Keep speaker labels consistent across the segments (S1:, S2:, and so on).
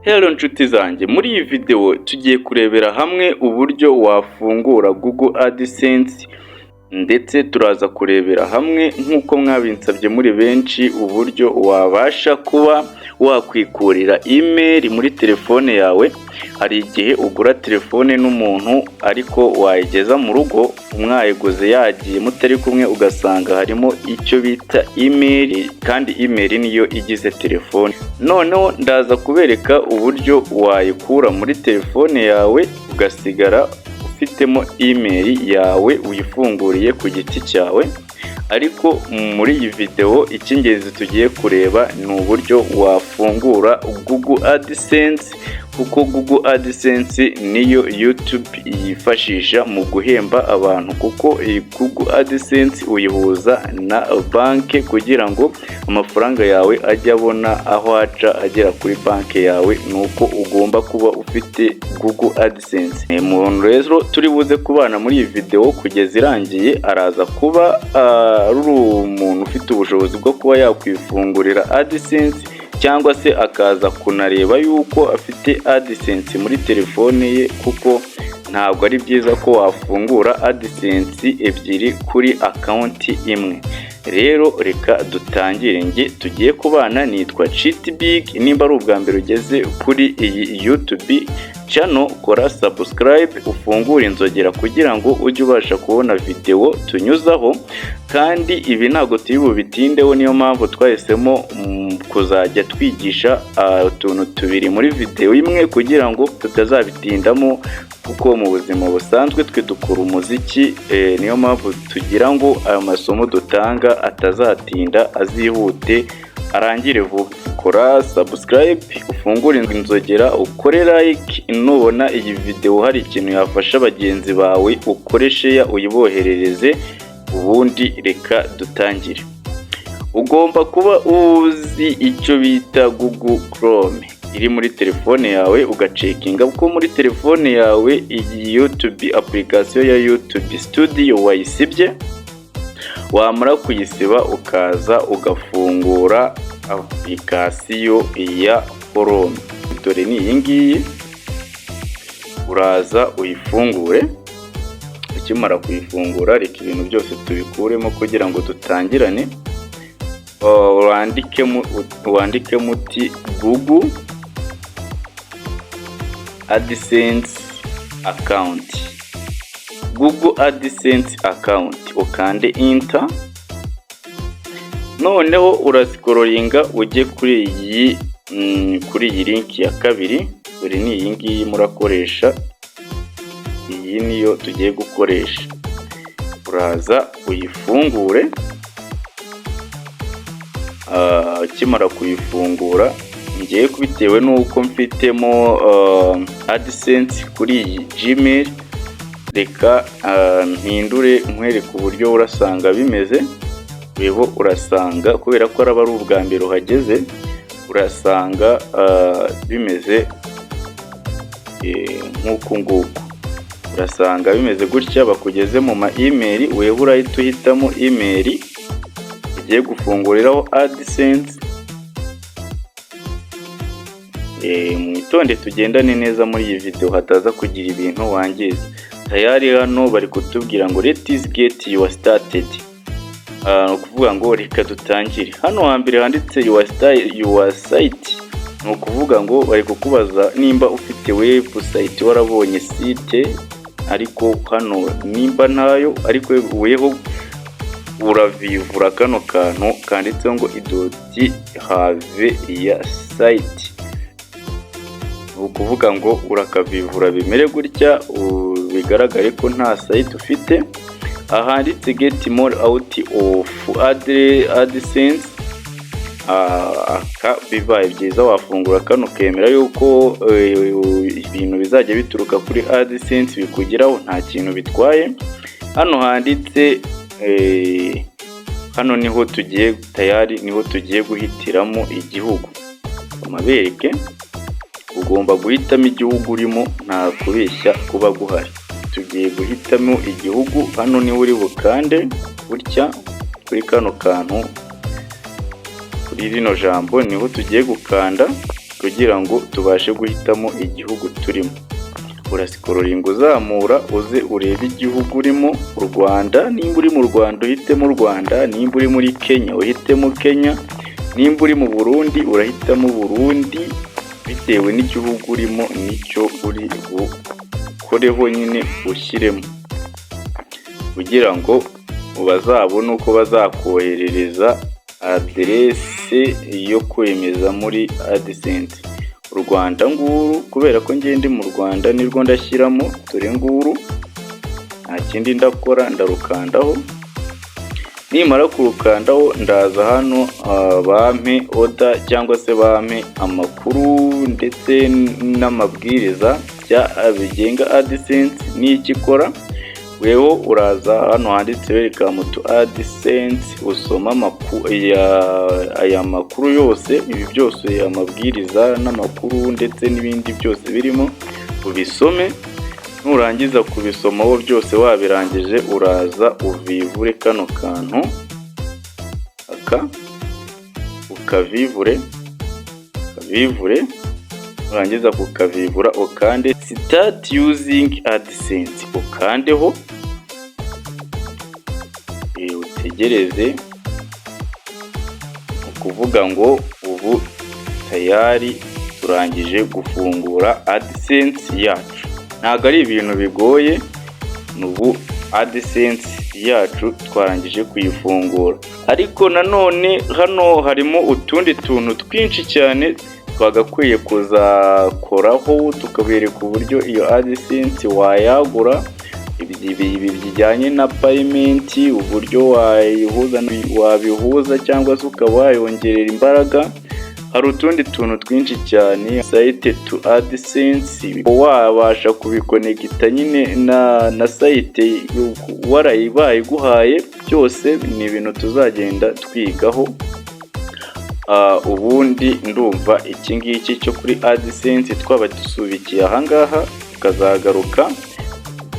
S1: Hello nshuti zanjye, muri iyi video tugiye kurebera hamwe uburyo wafungura Google AdSense ndetse turaza kurebera hamwe nk'uko mwabinsabye muri benshi uburyo wabasha kuba wakwikurira email muri telefone yawe. Hari igihe ugura telefone n'umuntu ariko wayigeza mu rugo umwayiguze yagiye mutari kumwe ugasanga harimo icyo bita email, kandi email niyo igize telefone. Noneho ndaza kubereka uburyo wayikura muri telefone yawe ugasigara ufitemo email yawe uyifunguriye ku giti cyawe. Ariko muri iyi video icy'ingenzi tugiye kureba ni uburyo wafungura Google AdSense, kuko Google AdSense niyo YouTube yifashisha mu guhemba abantu, kuko iyi Google AdSense uyihuza na banki kugira ngo amafaranga yawe ajye abona aho aca agera kuri banki yawe. Nuko ugomba kuba ufite Google AdSense. Umuntu rero turi buze kubana muri iyi video kugeza irangiye araza kuba ari umuntu ufite ubushobozi bwo kuba yakwifungurira AdSense, cyangwa se akaza kunareba yuko afite AdSense muri telefone ye, kuko ntabwo ari byiza ko wafungura AdSense ebyiri kuri account imwe. Rero reka dutangire. Nge tugiye kubana nitwa Cheatbig. Nimba ari ubwa mbere ugeze kuri iyi YouTube channel, kora subscribe, ufungure inzogera kugira ngo ujye ubasha kubona video tunyuzaho. Kandi ibi ntabwo turi bubitindeho, niyo mpamvu twahisemo kuzajya twigisha utuntu tubiri muri video imwe kugira ngo tutazabitindamo, kuko mu buzima busanzwe twe dukora umuziki. Niyo mpamvu tugira ngo aya masomo dutanga atazatinda, azihute arangire vuba. Kora subscribe, ufungure inzogera, ukore like. Nubona iyi video hari ikintu yafasha bagenzi bawe ukore share uyiboherereze. Ubundi reka dutangire. Ugomba kuba uzi icyo bita Google Chrome iri muri telefone yawe, ugacekinga ko muri telefone yawe iyi YouTube application ya YouTube Studio wayisibye. Wamara kuyisiba ukaza ugafungura application ya Chrome. Dore ni iyi ngiyi, uraza uyifungure. Ukimara kuyifungura reka ibintu byose tubikuremo kugira ngo dutangirane. Wandike muti Google AdSense account, Google AdSense account, ukande enter. Noneho urascrollinga ujye kuri iyi link ya kabiri. Dore ni iyi ngiyi murakoresha, iyi niyo tugiye gukoresha. Uraza uyifungure. Ukimara kuyifungura, ngiye kubitewe nuko mfitemo AdSense kuri iyi Gmail, reka mpindure nkwereke uburyo urasanga bimeze. Rebo urasanga, kubera ko araba ari ubwa mbere uhageze, urasanga bimeze nk'uku nguku. Urasanga bimeze gutya, bakugeze mu ma email. Wewe urahita uhitamo email ugiye gufunguriraho AdSense. Mwitonde tugendane neza muri iyi video hataza kugira ibintu wangiza. Tayari hano bari kutubwira ngo let's get you started. Ukuvuga ngo reka dutangire. Hano hambere handitse your site, ni ukuvuga ngo bari kukubaza nimba ufite website, warabonye site. Ariko hano nimba ntayo, ariko weho uravivura kano kantu kanditseho ngo idoti have ya site. Ukuvuga ngo urakavivura bimere gutya, bigaragare ko nta site ufite. Ahanditse get more out of AdSense, bibaye byiza wafungura kano kemera yuko ibintu bizajya bituruka kuri AdSense bikugeraho nta kintu bitwaye. Hano handitse hano niho tugiye tayari, niho tugiye guhitiramo igihugu. Amabereke ugomba guhitamo igihugu urimo, nta kubeshya kuba guhari. Tugiye guhitamo igihugu. Hano niho uri bukande gutya kuri kano kantu, kuri rino jambo niho tugiye gukanda. kugira ngo tubashe guhitamo igihugu turimo. Urasikororinga uzamura uze urebe igihugu urimo. U Rwanda, nimba uri mu Rwanda uhitemo u Rwanda, nimba uri muri Kenya uhitemo Kenya, nimba uri mu Burundi urahitamo Burundi, bitewe n'igihugu urimo nicyo uri bukoreho nyine ushyiremo, kugira ngo bazabone uko bazakoherereza aderese yo kwemeza muri AdSense. U Rwanda nguru, kubera ko ngende mu Rwanda nirwo ndashyiramo, dore nguru, nta kindi ndakora, ndarukandaho. Nimara kurukandaho ndaza hano bampe oda cyangwa se bampe amakuru ndetse n'amabwiriza bigenga AdSense n'icyo ikora. Weho uraza hano handitse welcome to AdSense, usoma aya makuru yose, ibi byose amabwiriza n'amakuru ndetse n'ibindi byose birimo, ubisome. Nurangiza kubisomaho byose wabirangije, uraza uvivure kano kantu ukavivure, nurangiza kukavivura ukande start using AdSense, ukandeho utegereze. Ukuvuga ngo ubu tayari turangije gufungura AdSense yacu. Ntabwo ari ibintu bigoye, n'ubu AdSense yacu twarangije kuyifungura. Ariko nanone hano harimo utundi tuntu twinshi cyane twagakwiye kuzakoraho, tukabereka uburyo iyo AdSense wayagura, ibi bijyanye na payment, uburyo wabihuza cyangwa se ukaba wayongerera imbaraga. Hari utundi tuntu twinshi cyane, site to AdSense, wabasha kubikonegita nyine na site warayiguhaye. Byose ni ibintu tuzagenda twigaho. Ubundi ndumva iki ngiki cyo kuri AdSense twaba dusubikiye ahangaha, tukazagaruka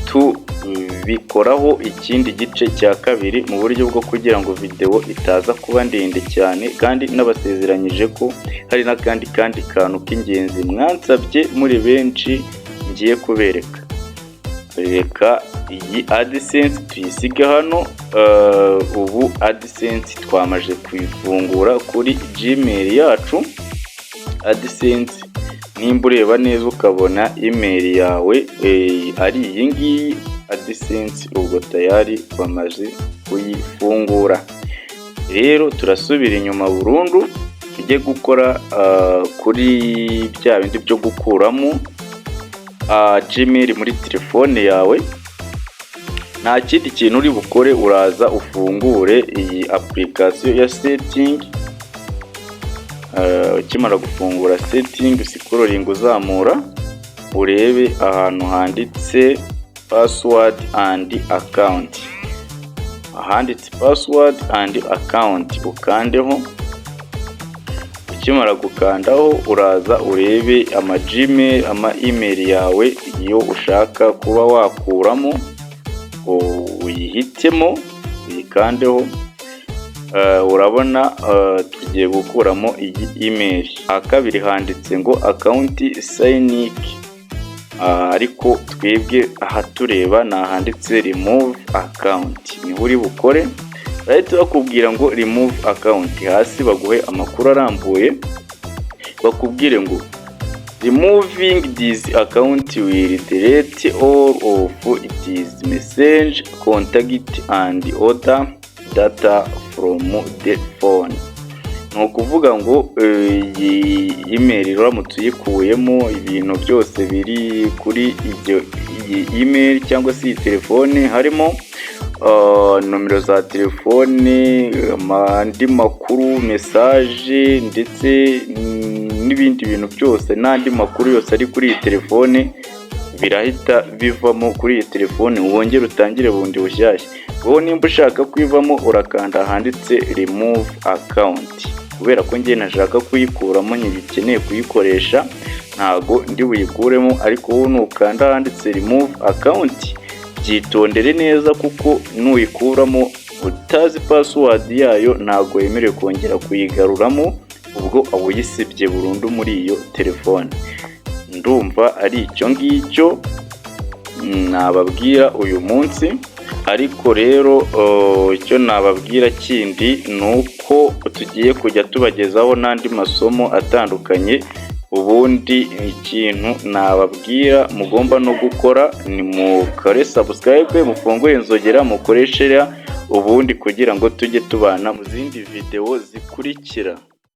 S1: tubikoraho ikindi gice cya kabiri, mu buryo bwo kugira ngo video itaza kuba ndende cyane, kandi nabasezeranyije ko hari n'akandi kantu k'ingenzi mwansabye muri benshi ngiye kubereka. Reka iyi AdSense tuyisige hano. Ubu AdSense twamaje kuyifungura kuri Gmail yacu. AdSense nimba ureba neza ukabona email yawe ari iyi ngiyi AdSense, ubwo tayari bamaze kuyifungura. Rero turasubira inyuma burundu, tujye gukora kuri bya bindi byo gukuramo Gmail muri telefone yawe. Nta kindi kintu uri bukore, uraza ufungure iyi application ya setting. Ukimara gufungura setting, usikororinga uzamura, urebe ahantu handitse password and account. Ahanditse password and account ukandeho. Ukimara gukandaho uraza urebe ama email yawe iyo ushaka kuba wakuramo, uyihitemo, uyikandeho. Urabona tugiye gukuramo iyi email. Kabiri handitse ngo account sign, ariko twebwe aha tureba nahanditse remove account, niho uri bukore. Bahita bakubwira ngo remove account, hasi baguhe amakuru arambuye, bakubwire ngo removing this account will delete all of its message, contact and other data from the phone. Ni ukuvuga ngo iyi email uramutse uyikuyemo, ibintu byose biri kuri iyi email cyangwa se iyi telefone, harimo nomero za telefone, andi makuru, message ndetse n'ibindi bintu byose, n'andi makuru yose ari kuri iyi telefone birahita bivamo kuri iyi telefone, wongere utangire bundi bushyashya. Wowe nimba ushaka kwivamo urakanda handitse remove account. Kubera ko ngiye nashaka kuyikuramo, ntibikeneye kuyikoresha, ntago ndi buyikuremo, ariko wowe nukanda handitse remove account, byitondere neza kuko nuyikuramo utazi password yayo ntago yemerewe kongera kuyigaruramo. ubwo awuyisibye burundu muri iyo telefone. Ndumva ari icyo ngicyo nababwira uyu munsi, ariko rero icyo nababwira kindi ni uko tugiye kujya tubagezaho n'andi masomo atandukanye. Ubundi ikintu nababwira mugomba no gukora ni mukore subscribe, mufungure inzogera, mukoreshe ubundi kugira ngo tujye tubana mu zindi video zikurikira.